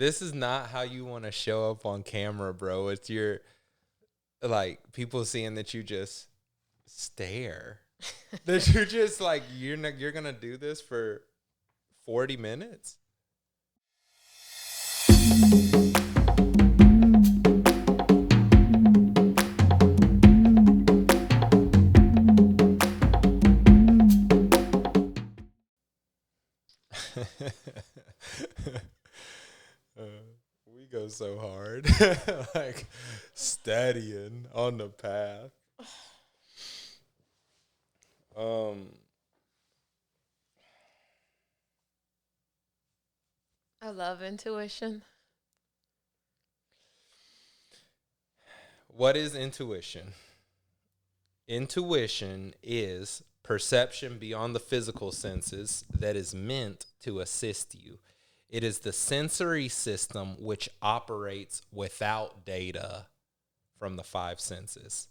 This is not how you want to show up on camera, bro. It's your, like, people seeing that you just stare. That you're just like, you're going to do this for 40 minutes? We go so hard. Like, studying on the path. I love intuition. What is intuition? Intuition is perception beyond the physical senses that is meant to assist you. It is the sensory system which operates without data from the five senses.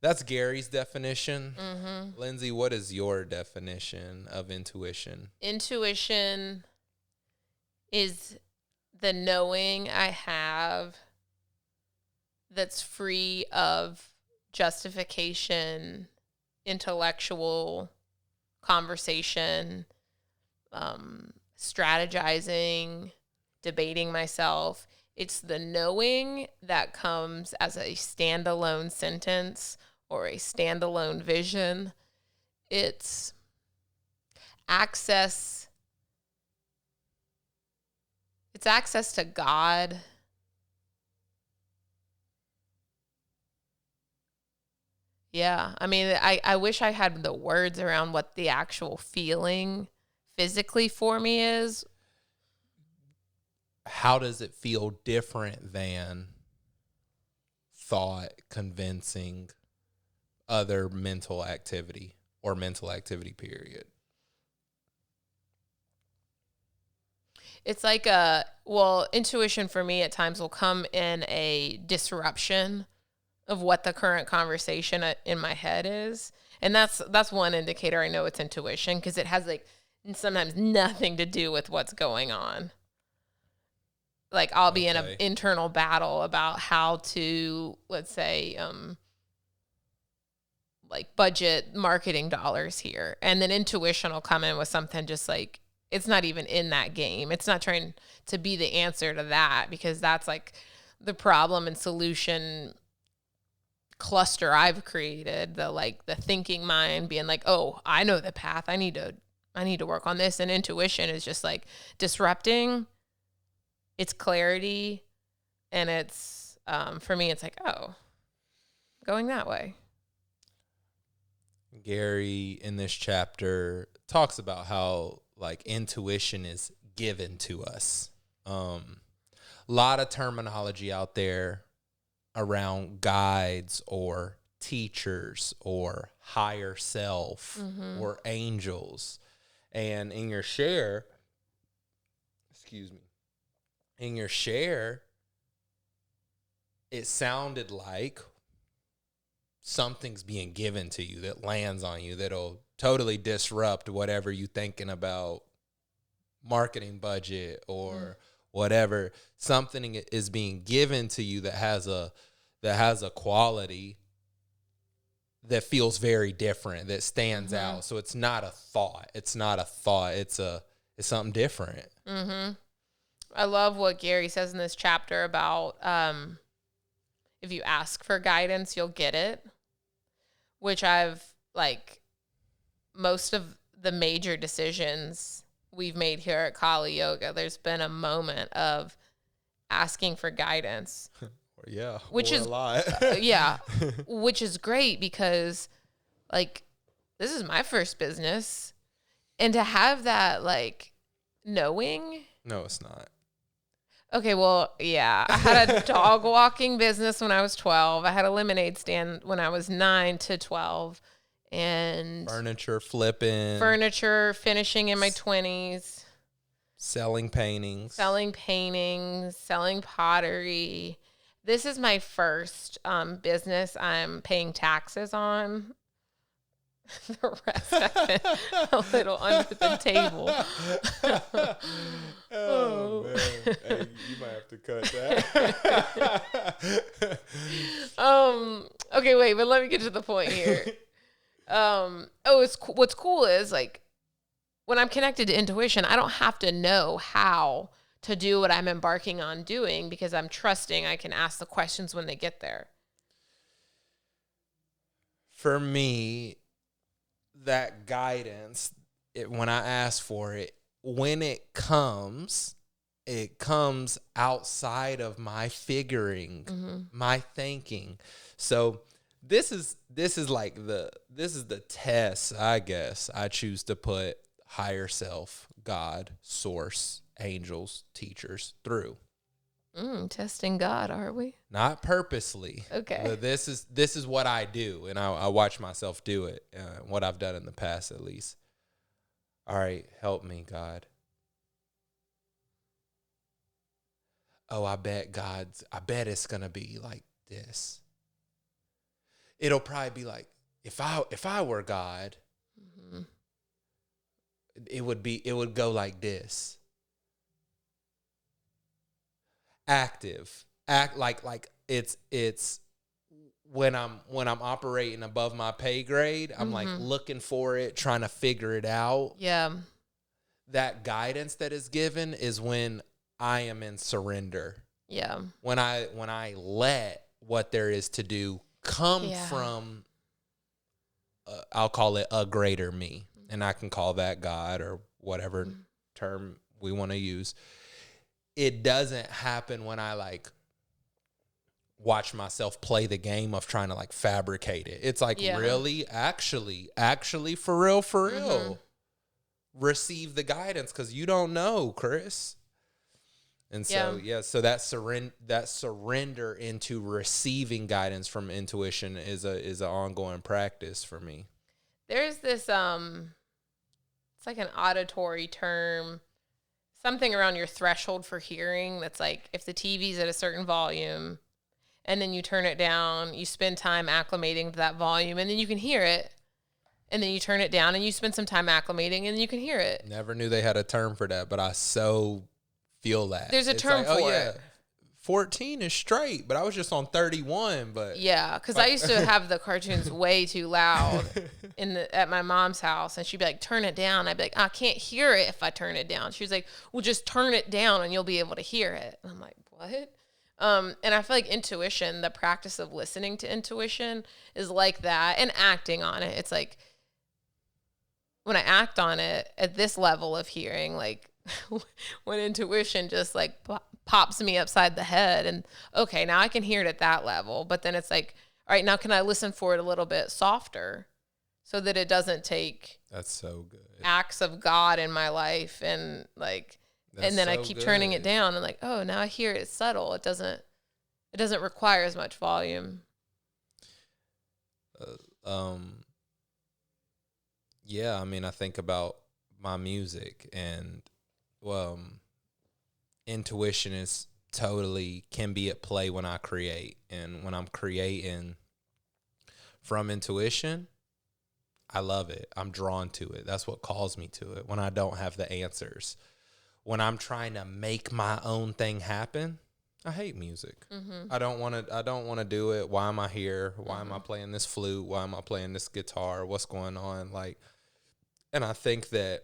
That's Gary's definition. Mm-hmm. Lindsay, what is your definition of intuition? Intuition is the knowing I have that's free of justification, intellectual conversation, strategizing, debating myself. It's the knowing that comes as a standalone sentence or a standalone vision. It's access to God. Yeah, I mean, I wish I had the words around what the actual feeling physically for me is. How does it feel different than thought, convincing, other mental activity or mental activity period? It's like intuition for me at times will come in a disruption of what the current conversation in my head is. And that's one indicator I know it's intuition, because it has like sometimes nothing to do with what's going on. Like I'll be in an internal battle about how to, let's say, like budget marketing dollars here. And then intuition will come in with something just like, it's not even in that game. It's not trying to be the answer to that, because that's like the problem and solution cluster I've created. The thinking mind being like, oh, I know the path. I need to work on this. And intuition is just like disrupting. It's clarity. And it's, for me, it's like, oh, going that way. Gary in this chapter talks about how like intuition is given to us. A lot of terminology out there around guides or teachers or higher self or angels. And in your share, it sounded like something's being given to you that lands on you that'll totally disrupt whatever you thinking about marketing budget or whatever. Something is being given to you that has a quality that feels very different, that stands out. So it's not a thought. It's something different. I love what Gary says in this chapter about if you ask for guidance, you'll get it. Which I've, like, most of the major decisions we've made here at Kali Yoga, there's been a moment of asking for guidance. Yeah, which is a lot. Yeah, which is great, because, like, this is my first business. And to have that, like, knowing. No, it's not. Okay, well, yeah. I had a dog walking business when I was 12. I had a lemonade stand when I was 9 to 12. And furniture flipping. Furniture finishing in my 20s. Selling paintings. Selling pottery. This is my first business I'm paying taxes on. The rest I've been a little under the table. Oh, man. Hey, you might have to cut that. Okay, wait, but let me get to the point here. What's cool is like when I'm connected to intuition, I don't have to know how to do what I'm embarking on doing because I'm trusting I can ask the questions when they get there. For me, that guidance, when I ask for it, when it comes outside of my figuring, my thinking. So this is the test, I guess, I choose to put higher self, God, source, angels, teachers through. Testing God, are we? Not purposely. Okay. But this is what I do, and I watch myself do it. What I've done in the past, at least. All right, help me, God. Oh, I bet it's gonna be like this. It'll probably be like if I were God, it would go like this. Act like it's when I'm operating above my pay grade, I'm like looking for it, trying to figure it out. Yeah. That guidance that is given is when I am in surrender. Yeah. When I let what there is to do come from, I'll call it a greater me, and I can call that God or whatever term we want to use. It doesn't happen when I like watch myself play the game of trying to like fabricate it. It's like really, actually, for real, receive the guidance because you don't know, Chris. And so, so that surrender into receiving guidance from intuition is an ongoing practice for me. There's this, it's like an auditory term, something around your threshold for hearing. That's like if the TV's at a certain volume and then you turn it down, you spend time acclimating to that volume and then you can hear it. And then you turn it down and you spend some time acclimating and you can hear it. Never knew they had a term for that, but I so feel that. There's a term for it. 14 is straight, but I was just on 31. But yeah, because I used to have the cartoons way too loud at my mom's house, and she'd be like, "Turn it down." I'd be like, "I can't hear it if I turn it down." She was like, "Well, just turn it down and you'll be able to hear it." And I'm like, "What?" And I feel like intuition, the practice of listening to intuition, is like that, and acting on it. It's like when I act on it at this level of hearing, like when intuition just like pops me upside the head and okay, now I can hear it at that level. But then it's like, all right, now can I listen for it a little bit softer so that it doesn't take that's so good acts of God in my life and like that's and then so I keep turning it down and like, oh, now I hear it, it's subtle. It doesn't require as much volume. Yeah, I mean, I think about my music and intuition is totally can be at play when I create. And when I'm creating from intuition, I love it. I'm drawn to it. That's what calls me to it when I don't have the answers. When I'm trying to make my own thing happen, I hate music. I don't want to do it. Why am I here? Why am I playing this flute? Why am I playing this guitar? What's going on? Like, and I think that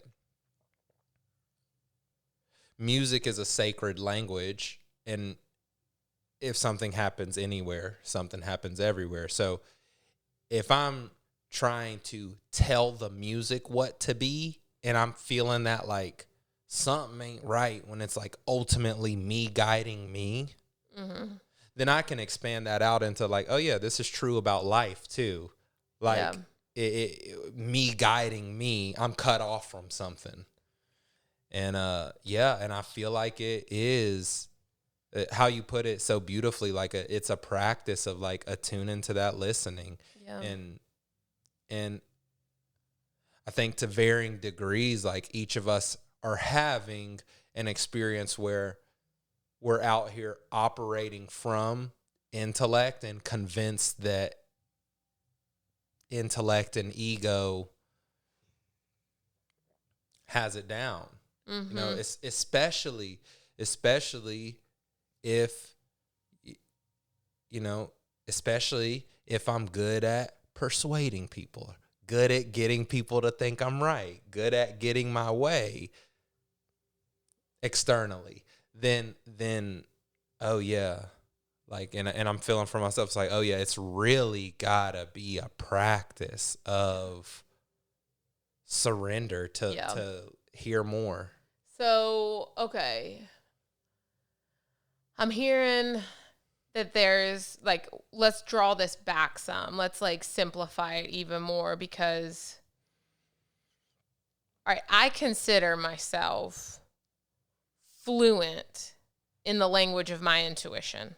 music is a sacred language, and if something happens anywhere, something happens everywhere. So if I'm trying to tell the music what to be, and I'm feeling that like something ain't right when it's like ultimately me guiding me, then I can expand that out into like, oh yeah, this is true about life too. Like me guiding me, I'm cut off from something. And and I feel like it is how you put it so beautifully, like it's a practice of like attuning to that listening. And I think to varying degrees, like each of us are having an experience where we're out here operating from intellect and convinced that intellect and ego has it down. You know, it's especially especially if, especially if I'm good at persuading people, good at getting people to think I'm right, good at getting my way externally, then oh yeah, like, and I'm feeling for myself, it's like, oh yeah, it's really gotta be a practice of surrender to hear more. So, okay. I'm hearing that there's like, let's draw this back some. Let's like simplify it even more because, all right, I consider myself fluent in the language of my intuition.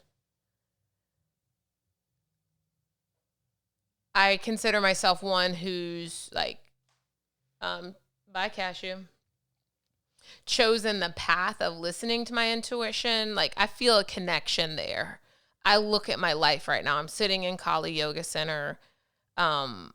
I consider myself one who's like, bye Cashew, chosen the path of listening to my intuition. Like I feel a connection there. I look at my life right now. I'm sitting in Kali Yoga Center. I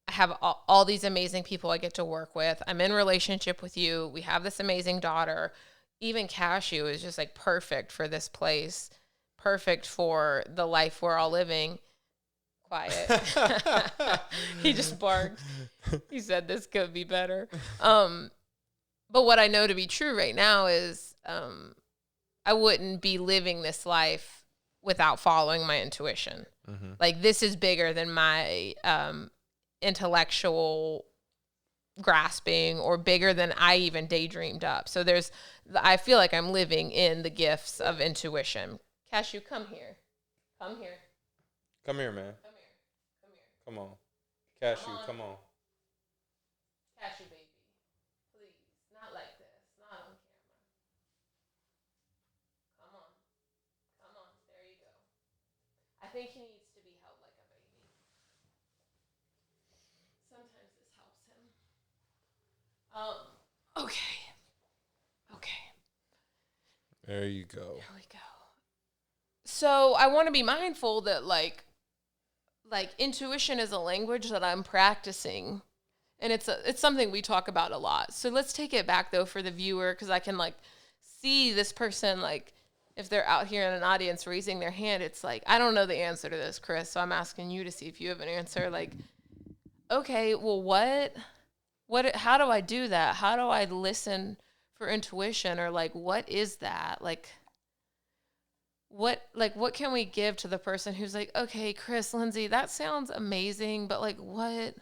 have all these amazing people I get to work with. I'm in relationship with you. We have this amazing daughter. Even Cashew is just like perfect for this place, perfect for the life we're all living. Quiet. He just barked. He said this could be better. But what I know to be true right now is I wouldn't be living this life without following my intuition. Mm-hmm. Like this is bigger than my intellectual grasping or bigger than I even daydreamed up. So I feel like I'm living in the gifts of intuition. Cashew, come here. Come here. Come here, man. Come here. Come here. Come on. Cashew, come on. Cashew, baby. Please. Not like this. Not on camera. Come on. Come on. There you go. I think he needs to be held like a baby. Sometimes this helps him. Okay. Okay. There you go. There we go. So I want to be mindful that like intuition is a language that I'm practicing, and it's something we talk about a lot. So let's take it back though for the viewer, because I can like see this person, like if they're out here in an audience raising their hand, it's like, I don't know the answer to this, Chris, so I'm asking you to see if you have an answer. Like, okay, well, how do I do that? How do I listen for intuition? Or like, what is that? Like, what can we give to the person who's like, okay, Chris, Lindsay, that sounds amazing, but like what?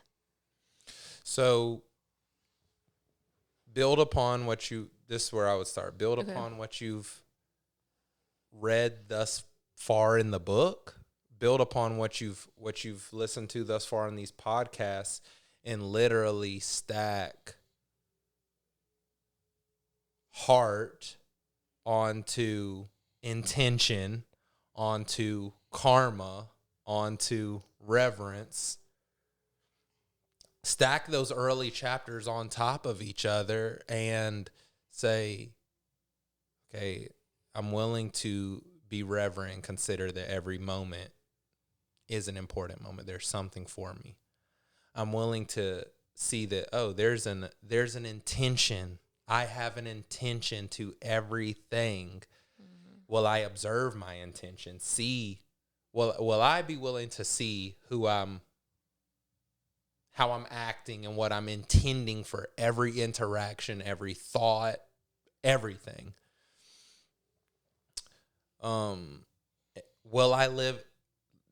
So build upon this is where I would start. Build upon what you've read thus far in the book. Build upon what you've listened to thus far in these podcasts, and literally stack heart onto intention, onto karma, onto reverence. Stack those early chapters on top of each other and say, okay, I'm willing to be reverent and consider that every moment is an important moment. There's something for me. I'm willing to see that, oh, there's an intention. I have an intention to everything. Will I observe my intention? Will I be willing to see how I'm acting and what I'm intending for every interaction, every thought, everything? Will I live?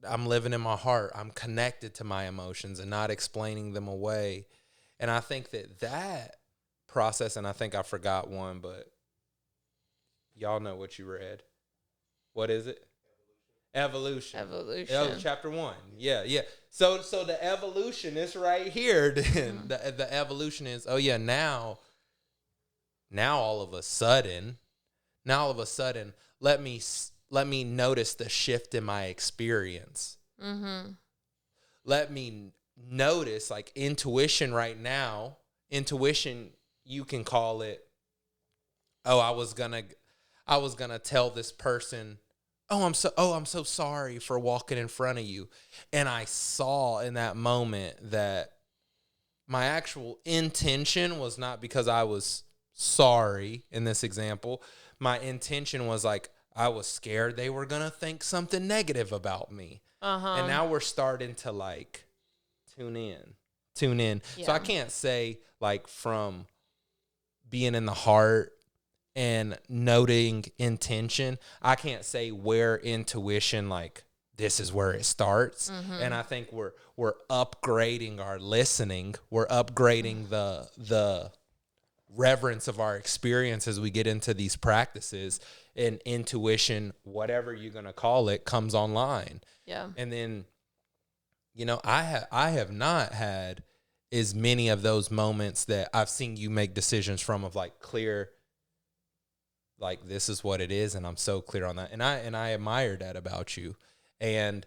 I'm living in my heart. I'm connected to my emotions and not explaining them away. And I think that process, and I think I forgot one, but y'all know what you read. What is it? Evolution. Oh, chapter 1. Yeah. So the evolution is right here. Then the evolution is, oh yeah, now all of a sudden, let me notice the shift in my experience. Mm-hmm. Let me notice, like, intuition right now. Intuition, you can call it, oh, I was gonna tell this person, I'm so sorry for walking in front of you. And I saw in that moment that my actual intention was not because I was sorry in this example. my intention was like, I was scared they were going to think something negative about me. And now we're starting to like tune in. Yeah. So I can't say like from being in the heart and noting intention, I can't say where intuition, like this is where it starts. And I think we're upgrading our listening. We're upgrading the reverence of our experience as we get into these practices, and intuition, whatever you're going to call it, comes online. Yeah. And then, you know, I have not had as many of those moments that I've seen you make decisions from, of like clear, like this is what it is, and I'm so clear on that. And I admire that about you. And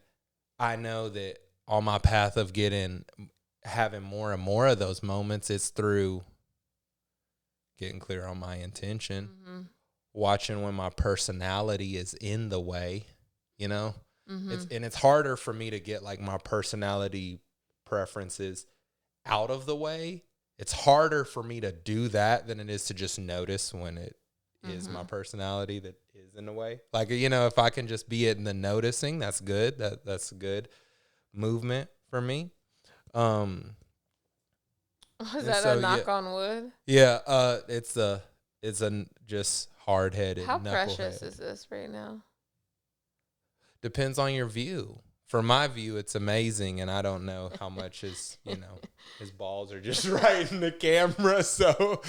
I know that on my path of having more and more of those moments, it's through getting clear on my intention, watching when my personality is in the way, you know? It's harder for me to get like my personality preferences out of the way. It's harder for me to do that than it is to just notice when it is my personality that is in the way. Like, you know, if I can just be in the noticing, that's good. That's a good movement for me. Was that a knock on wood? Yeah, it's a just hard-headed. How precious is this right now? Depends on your view. For my view, it's amazing, and I don't know how much his balls are just right in the camera, so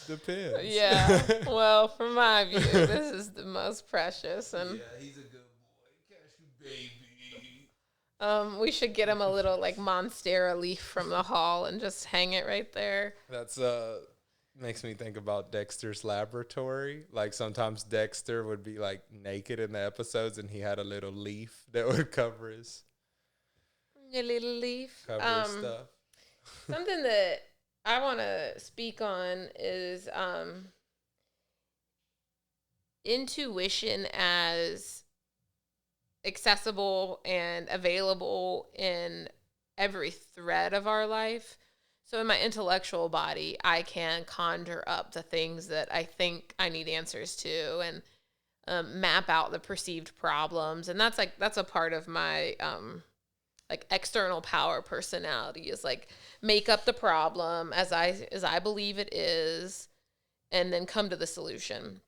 depends. Yeah. Well, from my view, this is the most precious, and yeah, he's a good boy. Catch you, baby. We should get him a little like Monstera leaf from the hall and just hang it right there. That's makes me think about Dexter's Laboratory. Like sometimes Dexter would be like naked in the episodes, and he had a little leaf that would cover his A little leaf. his stuff. Something that I want to speak on is intuition as accessible and available in every thread of our life. So in my intellectual body, I can conjure up the things that I think I need answers to, and map out the perceived problems. And that's a part of my like external power personality, is like make up the problem as I believe it is, and then come to the solution.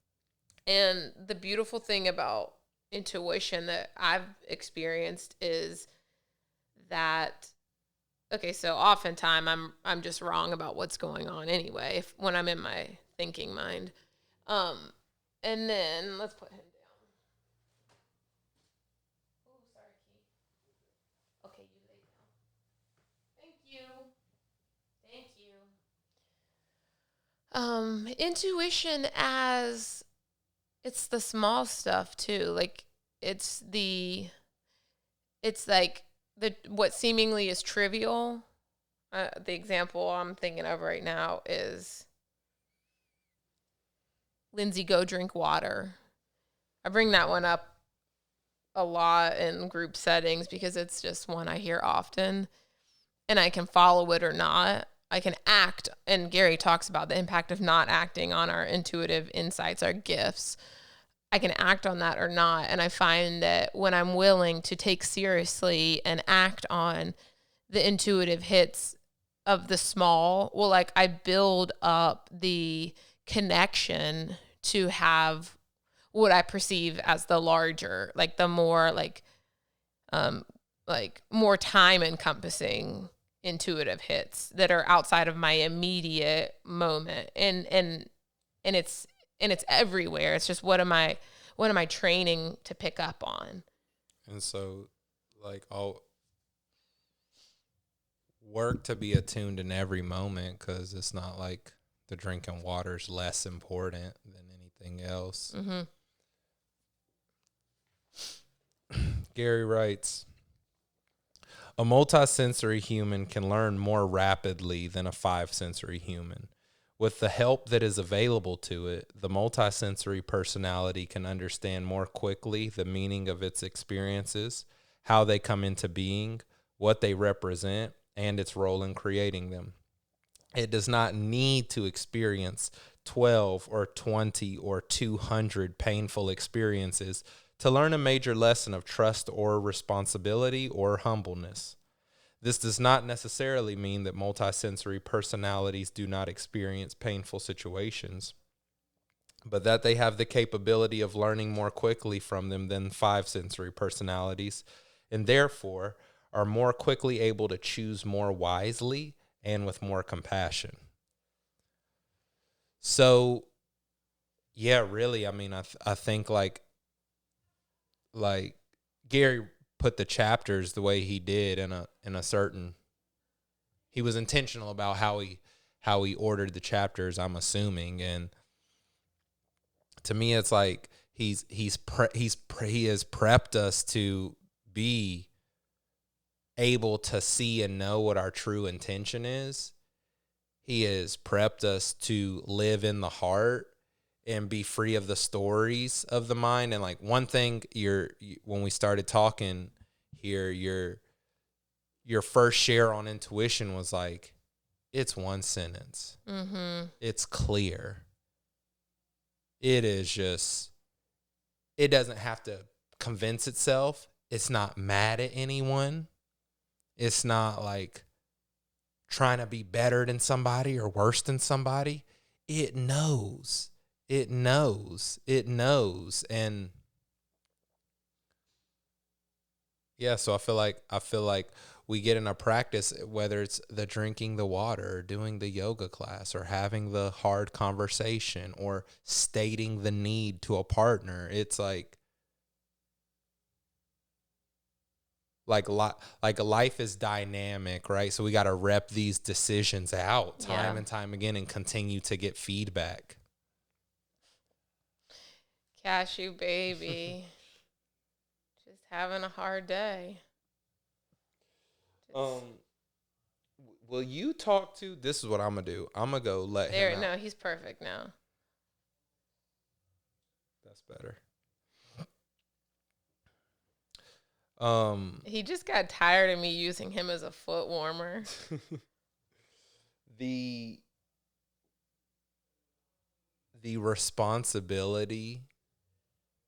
And the beautiful thing about intuition that I've experienced is that, okay, so oftentimes I'm just wrong about what's going on anyway when I'm in my thinking mind. And then let's put him down. Oh, sorry, Key. Okay, you lay down. Thank you. Intuition as, it's the small stuff too. Like it's like what seemingly is trivial. The example I'm thinking of right now is Lindsay, go drink water. I bring that one up a lot in group settings because it's just one I hear often, and I can follow it or not. I can act, and Gary talks about the impact of not acting on our intuitive insights, our gifts. I can act on that or not. And I find that when I'm willing to take seriously and act on the intuitive hits of the small, well, like I build up the connection to have what I perceive as the larger, like the more like more time encompassing intuitive hits that are outside of my immediate moment. And it's everywhere. It's just what am I training to pick up on? And so, like, I'll work to be attuned in every moment, because it's not like the drinking water is less important than anything else. Mm-hmm. Gary writes, a multisensory human can learn more rapidly than a five-sensory human. With the help that is available to it, the multisensory personality can understand more quickly the meaning of its experiences, how they come into being, what they represent, and its role in creating them. It does not need to experience 12 or 20 or 200 painful experiences to learn a major lesson of trust or responsibility or humbleness. This does not necessarily mean that multisensory personalities do not experience painful situations, but that they have the capability of learning more quickly from them than five-sensory personalities, and therefore are more quickly able to choose more wisely and with more compassion. So, yeah, really, I mean, I think like Gary put the chapters the way he did in a certain, he was intentional about how he ordered the chapters, I'm assuming. And to me, it's like he has prepped us to be able to see and know what our true intention is. He has prepped us to live in the heart and be free of the stories of the mind. And like one thing, when we started talking here, your first share on intuition was like, it's one sentence. Mm-hmm. It's clear. It is just, it doesn't have to convince itself. It's not mad at anyone. It's not like trying to be better than somebody or worse than somebody. It knows. It knows. It knows. And yeah, so I feel like we get in a practice, whether it's the drinking the water or doing the yoga class or having the hard conversation or stating the need to a partner. It's like life is dynamic, right? So we got to rep these decisions out time and time again and continue to get feedback. Cashew baby. Just having a hard day. Will you talk to, this is what I'm going to do. I'm going to go let him out. No, he's perfect now. That's better. He just got tired of me using him as a foot warmer. The responsibility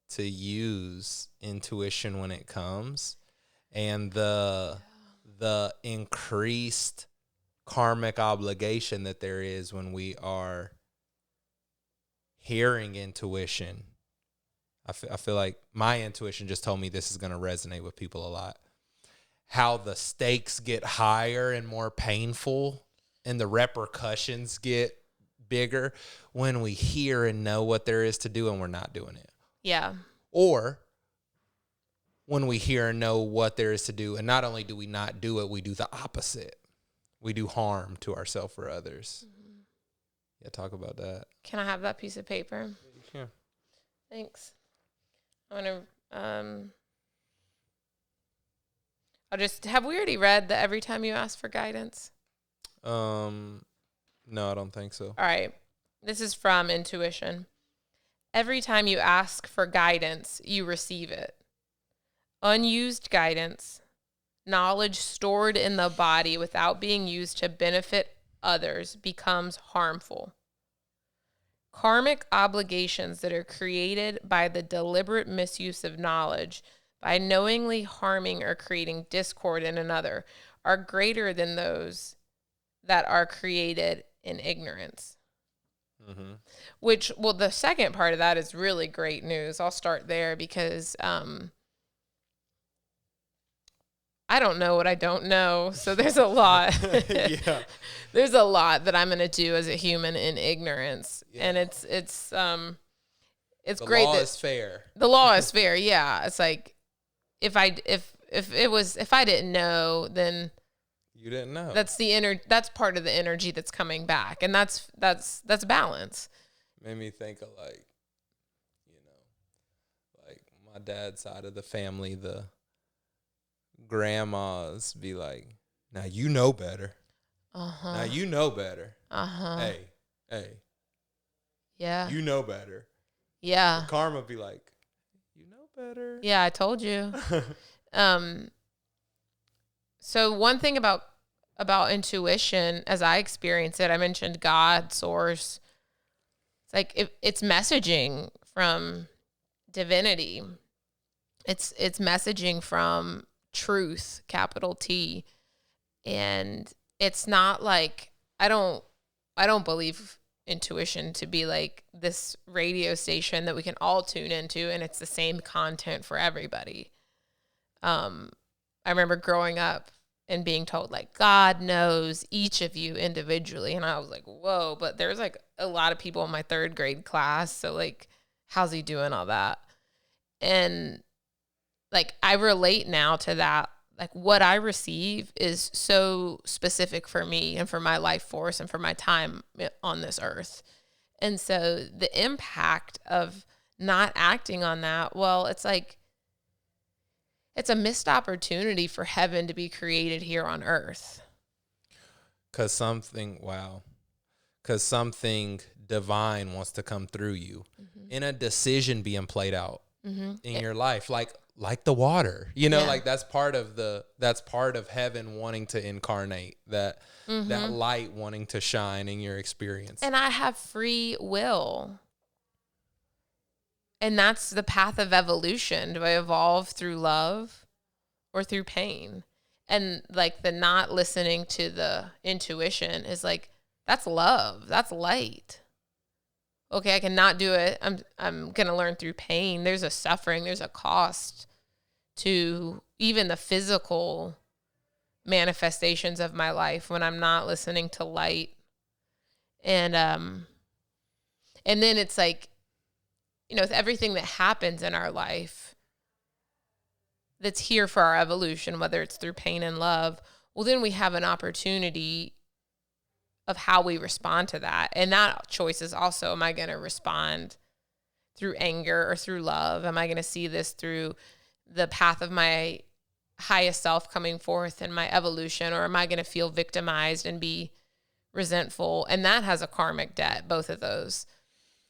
to use intuition when it comes, and the increased karmic obligation that there is when we are hearing intuition. I feel like my intuition just told me this is going to resonate with people a lot. How the stakes get higher and more painful and the repercussions get bigger when we hear and know what there is to do and we're not doing it. Yeah. Or when we hear and know what there is to do, and not only do we not do it, we do the opposite. We do harm to ourselves or others. Mm-hmm. Yeah, talk about that. Can I have that piece of paper? Yeah. Thanks. I'm going to, I'll just, have we already read the every time you ask for guidance? No, I don't think so. All right. This is from Intuition. Every time you ask for guidance, you receive it. Unused guidance, knowledge stored in the body without being used to benefit others, becomes harmful. Karmic obligations that are created by the deliberate misuse of knowledge, by knowingly harming or creating discord in another, are greater than those that are created in ignorance. Mm-hmm. Which, well, the second part of that is really great news. I'll start there because I don't know what I don't know. So there's a lot. Yeah. There's a lot that I'm going to do as a human in ignorance. Yeah. And it's the great. The law is fair. The law is fair. Yeah. It's like, if I didn't know, then you didn't know. That's part of the energy that's coming back. And that's balance. Made me think of like my dad's side of the family, the grandmas be like, now you know better. Uh-huh. Now you know better. Uh-huh. Hey. Yeah. You know better. Yeah. And Karma be like, you know better. Yeah, I told you. So one thing about intuition, as I experience it, I mentioned God, source, like it's messaging from divinity. It's messaging from truth, capital T. And it's not like I don't believe intuition to be like this radio station that we can all tune into and it's the same content for everybody. I remember growing up and being told like God knows each of you individually, and I was like, whoa, but there's like a lot of people in my 3rd grade class, so like how's he doing all that? And like I relate now to that. Like what I receive is so specific for me and for my life force and for my time on this earth. And so the impact of not acting on that, well, it's like, it's a missed opportunity for heaven to be created here on earth. Because something divine wants to come through you in a decision being played out in your life. Like the water, like that's part of heaven wanting to incarnate that light wanting to shine in your experience. And I have free will. And that's the path of evolution. Do I evolve through love or through pain? And like the not listening to the intuition is like, that's love. That's light. Okay, I cannot do it. I'm going to learn through pain. There's a suffering. There's a cost to even the physical manifestations of my life when I'm not listening to light. And then it's like, with everything that happens in our life that's here for our evolution, whether it's through pain and love, well, then we have an opportunity of how we respond to that. And that choice is also, am I going to respond through anger or through love? Am I going to see this through the path of my highest self coming forth in my evolution, or am I going to feel victimized and be resentful? And that has a karmic debt, both of those.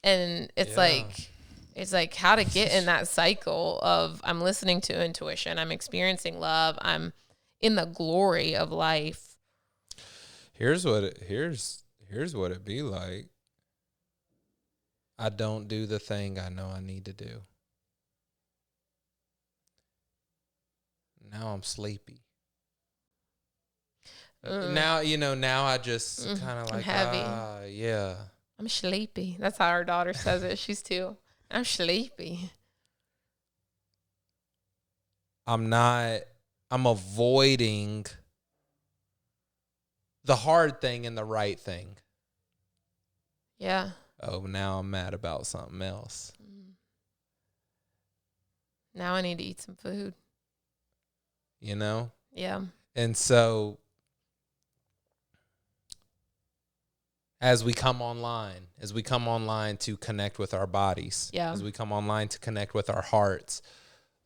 And it's like how to get in that cycle of I'm listening to intuition, I'm experiencing love, I'm in the glory of life. Here's what it be like. I don't do the thing I know I need to do. Now I'm sleepy. Now I just kind of like, heavy. Yeah. I'm sleepy. That's how our daughter says it. She's 2. I'm sleepy. I'm avoiding the hard thing and the right thing. Yeah. Oh, now I'm mad about something else. Now I need to eat some food. Yeah. And so as we come online to connect with our bodies, as we come online to connect with our hearts,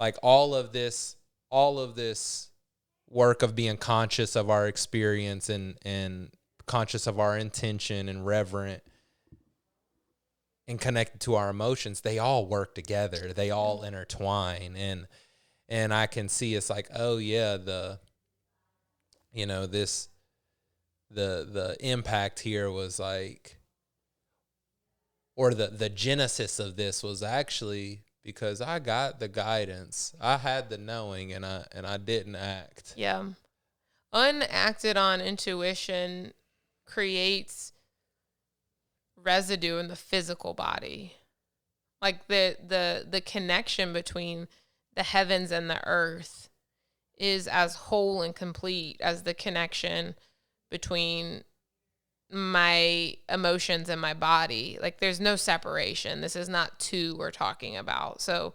like all of this work of being conscious of our experience and conscious of our intention and reverent and connected to our emotions, they all work together. They all intertwine. And I can see it's like, oh yeah, the impact here was like, or the genesis of this was actually because I got the guidance. I had the knowing and I didn't act. Yeah. Unacted on intuition creates residue in the physical body. Like the connection between the heavens and the earth is as whole and complete as the connection between my emotions and my body. Like there's no separation. This is not 2 we're talking about. So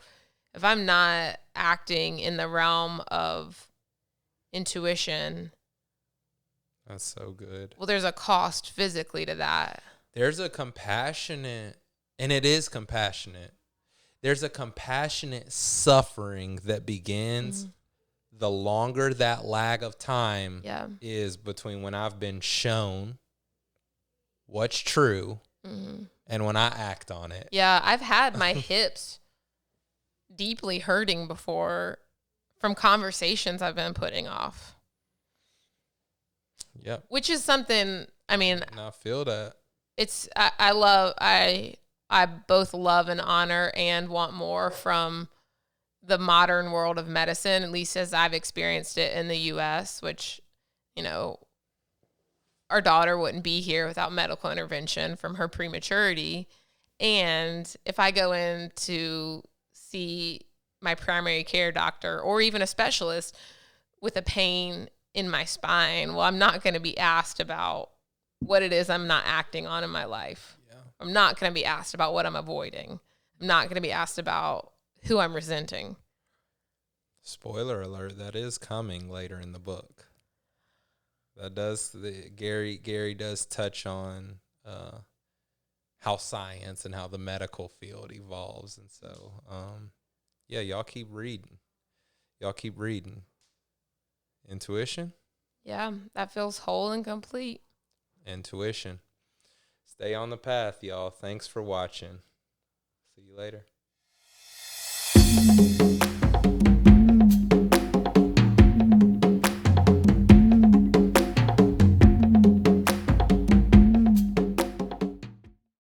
if I'm not acting in the realm of intuition, that's so good. Well, there's a cost physically to that. There's a compassionate, and it is compassionate. There's a compassionate suffering that begins the longer that lag of time is between when I've been shown what's true and when I act on it. Yeah, I've had my hips deeply hurting before from conversations I've been putting off. Yep. Which is something, I mean, and I feel that. It's I I both love and honor and want more from the modern world of medicine, at least as I've experienced it in the US, which, our daughter wouldn't be here without medical intervention from her prematurity. And if I go in to see my primary care doctor or even a specialist with a pain in my spine, well, I'm not going to be asked about what it is I'm not acting on in my life. Yeah. I'm not going to be asked about what I'm avoiding. I'm not going to be asked about who I'm resenting. Spoiler alert, that is coming later in the book. Gary does touch on how science and how the medical field evolves. And so, y'all keep reading. Intuition? Yeah, that feels whole and complete. Intuition. Stay on the path, y'all. Thanks for watching. See you later.